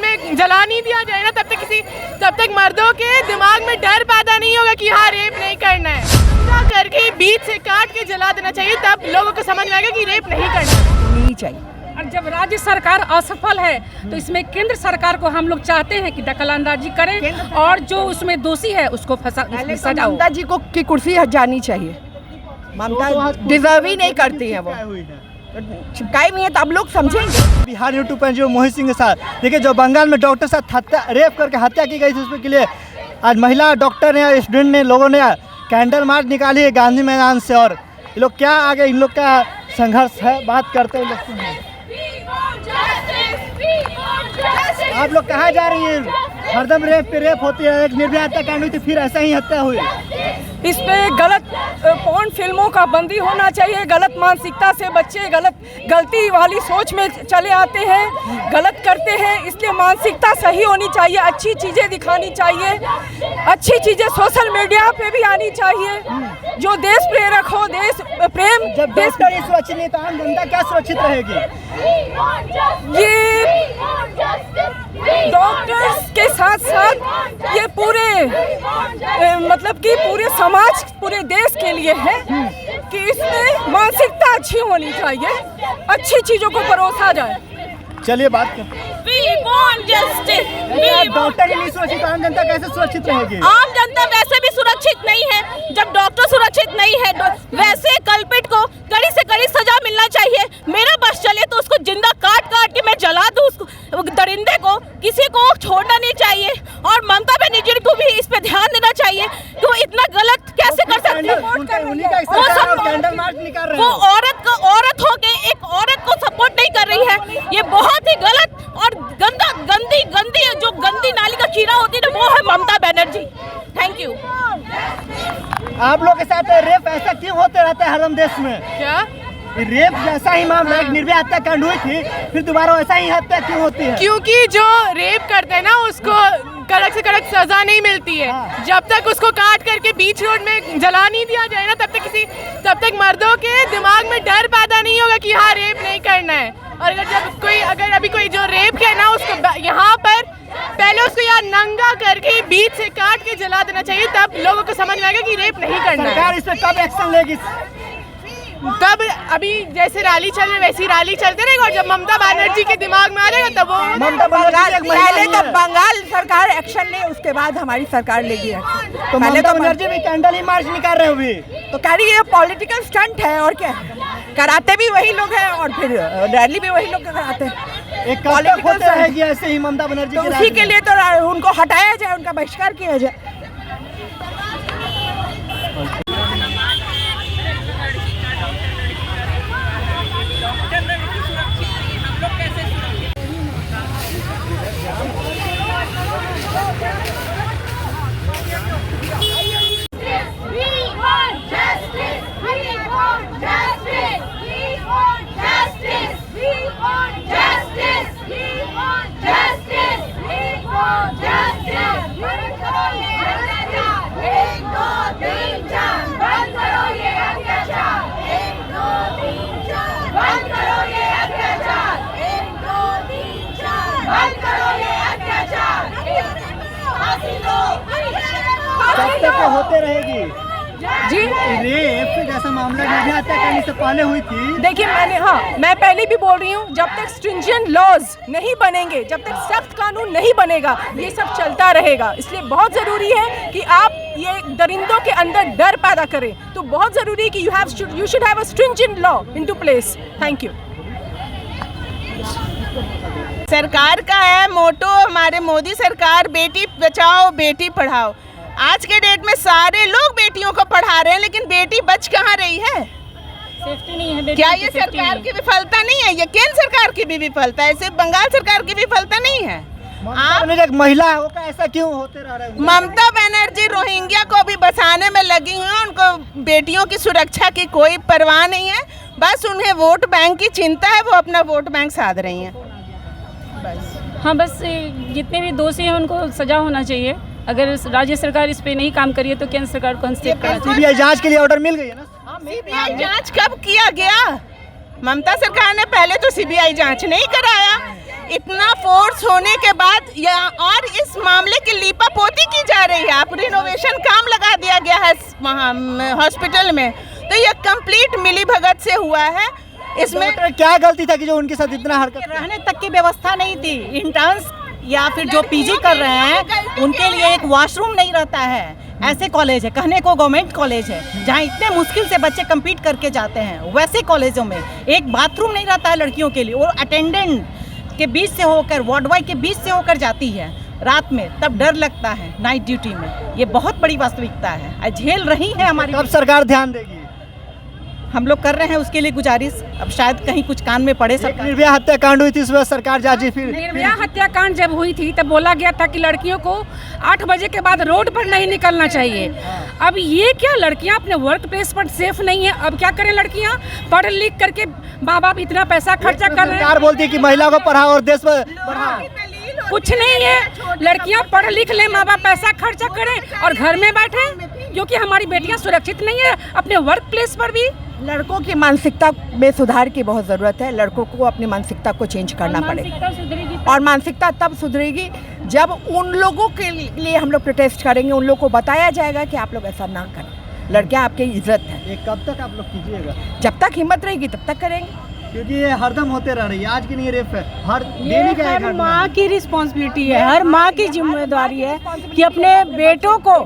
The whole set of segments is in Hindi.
में जला नहीं दिया जाए ना, तब तक मर्दों के दिमाग में डर पैदा नहीं होगा कि हाँ रेप नहीं करना है। करके बीच से काट के जला देना चाहिए, तब लोगों को समझ में आएगा कि रेप नहीं करना नहीं चाहिए। और जब राज्य सरकार असफल है तो इसमें केंद्र सरकार को हम लोग चाहते हैं कि दखलंदाजी करें और जो उसमें दोषी है उसको सजा हो। ममता जी को की कुर्सी हट जानी चाहिए। ममता डिजर्व ही नहीं करती है, वो चिपकाई हुई है, तो अब लोग समझेंगे। बिहार यूट्यूब पर जो मोहित सिंह के साथ देखिए, जो बंगाल में डॉक्टर साथ हत्या रेप करके हत्या की गई थी, उसके लिए आज महिला डॉक्टर ने, स्टूडेंट ने, लोगों ने कैंडल मार्च निकाली है गांधी मैदान से। और ये लोग क्या आगे इन लोग का संघर्ष है, बात करते हैं लोग। आप लोग कहाँ जा रही हैं? हरदम रेप पे रेप होती है, एक निर्भया हत्याकांड हुई थी, फिर ऐसा ही हत्या हुई। इस पे गलत पॉर्न फिल्मों का बंदी होना चाहिए। गलत मानसिकता से बच्चे गलती वाली सोच में चले आते हैं, गलत करते हैं, इसलिए मानसिकता सही होनी चाहिए। अच्छी चीज़ें दिखानी चाहिए, अच्छी चीज़ें सोशल मीडिया पे भी आनी चाहिए, जो देश प्रेरक हो, देश प्रेम। जब देश का सुरक्षित नहीं तो आम जनता क्या सुरक्षित रहेगी? ये डॉक्टर्स के साथ साथ ये पूरे मतलब कि पूरे समाज, पूरे देश के लिए है कि इसमें मानसिकता अच्छी होनी चाहिए, अच्छी चीजों को परोसा जाए। चलिए बात करते हैं। डॉक्टर ही नहीं सुरक्षित, आम जनता कैसे सुरक्षित रहेगी? आम जनता वैसे भी सुरक्षित नहीं है। जब डॉक्टर सुरक्षित नहीं है, वैसे कल्पिट को कड़ी से कड़ी सजा मिलना चाहिए। मेरा बस चले तो उसको जिंदा काट के मैं जला दूं, उसको दरिंदे को, किसी को छोड़ना नहीं चाहिए। और ममता बनर्जी को भी इस पे ध्यान देना चाहिए कि वो इतना गलत कैसे कर सकती है। वो औरत हो के एक औरत को सपोर्ट नहीं कर रही है, ये बहुत ही गलत और गंदी जो गंदी नाली का कीड़ा होती है ना, वो है ममता बनर्जी। Thank you. आप लोग के साथ रेप ऐसा क्यों होते रहता है हरम देश में? क्या रेप जैसा ही मामला, एक निर्भया हत्याकांड हुई थी, फिर दोबारा वैसा ही हत्या क्यों होती है? क्योंकि जो रेप करते हैं ना, उसको कड़क से कड़क सजा नहीं मिलती है। जब तक उसको काट करके बीच रोड में जला नहीं दिया जाए ना, तब तक मर्दों के दिमाग में डर पैदा नहीं होगा कि हाँ रेप नहीं करना है। और अगर अभी कोई जो रेप किया ना, उसको यहाँ पर पहले उसको यहाँ नंगा करके बीच से काट के जला देना चाहिए, तब लोगों को समझ में आएगा कि रेप नहीं करना है। सरकार इस पे कब एक्शन लेगी? तब अभी जैसे रैली चल रही है वैसी रैली चलते रहेगा, और जब ममता बनर्जी के दिमाग में आ जाएगा तब वो पहले तो बंगाल सरकार एक्शन ले, उसके बाद हमारी सरकार लेगी एक्शन। तो पहले ममता बनर्जी भी कैंडल ही मार्च निकाल रहे हुए, तो कह रही है पॉलिटिकल स्टंट है, और क्या कराते भी वही लोग हैं और फिर रैली भी वही लोग कराते हैं। एक पॉलिटिकल रहेगी ऐसे ही ममता बनर्जी, तो उसी के लिए तो उनको हटाया जाए, उनका बहिष्कार किया जाए। होते रहेगी जी। रेप जैसा मामला निर्भया हत्याकांड से पहले हुई थी। देखिए मैं पहले भी बोल रही हूँ, जब तक स्ट्रिंजेंट लॉज नहीं बनेंगे, जब तक सख्त कानून नहीं बनेगा, ये सब चलता रहेगा। इसलिए बहुत ज़रूरी है कि आप ये दरिंदों के अंदर डर पैदा करें। तो बहुत ज़रूरी है कि you should have a stringent law into place. Thank you. सरकार का है मोटो, हमारे मोदी सरकार, बेटी बचाओ बेटी पढ़ाओ। आज के डेट में सारे लोग बेटियों को पढ़ा रहे हैं, लेकिन बेटी बच कहाँ रही है? सेफ्टी नहीं है। क्या ये सरकार की विफलता नहीं है? ये केंद्र सरकार की भी विफलता है, सिर्फ बंगाल सरकार की विफलता नहीं है। आप एक महिला होकर ऐसा क्यों होते रह रहे हैं? ममता बनर्जी रोहिंग्या को भी बसाने में लगी हुई है, उनको बेटियों की सुरक्षा की कोई परवाह नहीं है, बस उन्हें वोट बैंक की चिंता है, वो अपना वोट बैंक साध रही हैं बस। हाँ, बस जितने भी दोषी हैं उनको सजा होना चाहिए। अगर राज्य सरकार इस पे नहीं काम करिए तो केंद्र सरकार को हस्तक्षेप करना चाहिए। सीबीआई जांच के लिए ऑर्डर मिल गई है ना? सीबीआई जांच कब किया गया? ममता सरकार ने पहले तो सीबीआई जांच नहीं कराया, इतना फोर्स होने के बाद और इस मामले की लीपापोती की जा रही है। आप रिनोवेशन काम लगा दिया गया है वहाँ हॉस्पिटल में, तो ये कंप्लीट मिलीभगत से हुआ है। इसमें क्या गलती था कि जो उनके साथ इतना हरकत? रहने तक की व्यवस्था नहीं थी। इंटर्न्स या फिर जो पीजी कर रहे हैं उनके लिए एक वॉशरूम नहीं रहता है। ऐसे कॉलेज है, कहने को गवर्नमेंट कॉलेज है, जहाँ इतने मुश्किल से बच्चे compete करके जाते हैं, वैसे कॉलेजों में एक बाथरूम नहीं रहता है लड़कियों के लिए। और अटेंडेंट के बीच से होकर, वार्ड बॉय के बीच से होकर जाती है रात में, तब डर लगता है नाइट ड्यूटी में। ये बहुत बड़ी वास्तविकता है, झेल रही है हमारी। कब सरकार ध्यान देगी? हम लोग कर रहे हैं उसके लिए गुजारिश, अब शायद कहीं कुछ कान में पड़े। सरकार निर्भया हत्याकांड हुई थी, इस वक्त सरकार जांची। फिर निर्भया हत्याकांड जब हुई थी तब बोला गया था कि लड़कियों को 8 बजे के बाद रोड पर नहीं निकलना चाहिए। अब ये क्या, लड़कियां अपने वर्क प्लेस पर सेफ नहीं है। अब क्या करें, लड़कियां पढ़ लिख करके माँ बाप इतना पैसा खर्चा कर रहे हैं। सरकार बोलती है कि महिला को पढ़ाओ और देश बढ़ाओ। कुछ नहीं है, लड़कियां पढ़ लिख ले, माँ बाप पैसा खर्चा करें और घर में बैठे, क्योंकि हमारी बेटियां सुरक्षित नहीं है अपने वर्क प्लेस पर भी। लड़कों की मानसिकता में सुधार की बहुत ज़रूरत है। लड़कों को अपनी मानसिकता को चेंज करना पड़ेगा, और मानसिकता तब सुधरेगी जब उन लोगों के लिए हम लोग प्रोटेस्ट करेंगे, उन लोगों को बताया जाएगा कि आप लोग ऐसा ना करें। लड़कियां आपकी इज्जत है। ये कब तक आप लोग कीजिएगा? जब तक हिम्मत रहेगी तब तक करेंगे, क्योंकि ये हरदम होते रह रही है। आज की नहीं रेप है, हर डेली का हर माँ की रिस्पॉन्सिबिलिटी है, हर माँ की जिम्मेदारी है कि अपने बेटों को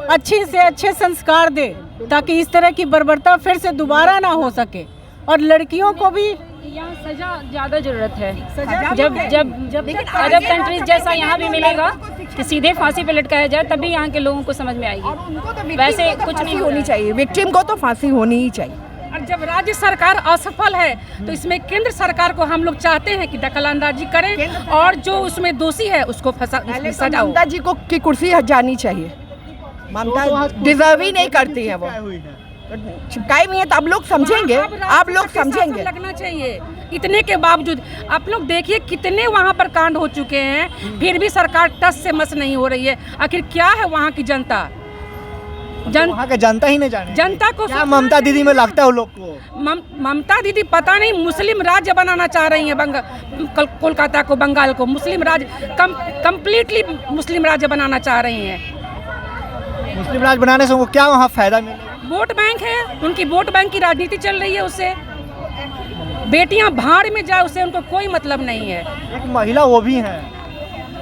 अच्छे से अच्छे संस्कार दे, ताकि इस तरह की बर्बरता फिर से दोबारा ना हो सके। और लड़कियों को भी यहाँ सजा ज़्यादा ज़रूरत है। जब अरब कंट्रीज जैसा यहाँ भी मिलेगा कि सीधे फांसी पे लटकाया जाए, तभी यहाँ के लोगों को समझ में आएगी। वैसे कुछ नहीं होनी चाहिए, विक्टिम को तो फांसी होनी ही चाहिए। और जब राज्य सरकार असफल है तो इसमें केंद्र सरकार को हम लोग चाहते हैं कि दखलंदाजी करें और जो उसमें दोषी है उसको सजा हो। ममता जी को की कुर्सी हट जानी चाहिए। ममता डिजर्व ही नहीं करती है वो। चिपकाई नहीं है तो आप लोग समझेंगे, आप लोग समझेंगे। लगना चाहिए। इतने के बावजूद आप लोग देखिए कितने वहाँ पर कांड हो चुके हैं, फिर भी सरकार टस से मस नहीं हो रही है। आखिर क्या है वहाँ की जनता? वहाँ का जनता ही नहीं जाने। जनता को क्या ममता दीदी में लगता है वो लोग को? ममता दीदी पता नहीं मुस्लिम राज्य बनाना चाह रही हैं, कोलकाता को, बंगाल को मुस्लिम राज्य, कम्प्लीटली मुस्लिम राज्य बनाना चाह रही हैं। मुस्लिम राज्य बनाने से उनको क्या वहाँ फायदा मिलेगा? वोट बैंक है, उनकी वोट बैंक की राजनीति चल रही है। उससे बेटियां भाड़ में जाए उससे उनको कोई मतलब नहीं है। एक महिला वो भी है,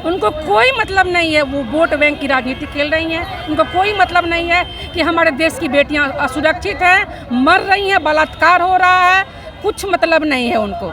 उनको कोई मतलब नहीं है। वो वोट बैंक की राजनीति खेल रही हैं। उनको कोई मतलब नहीं है कि हमारे देश की बेटियां असुरक्षित हैं, मर रही हैं, बलात्कार हो रहा है, कुछ मतलब नहीं है उनको।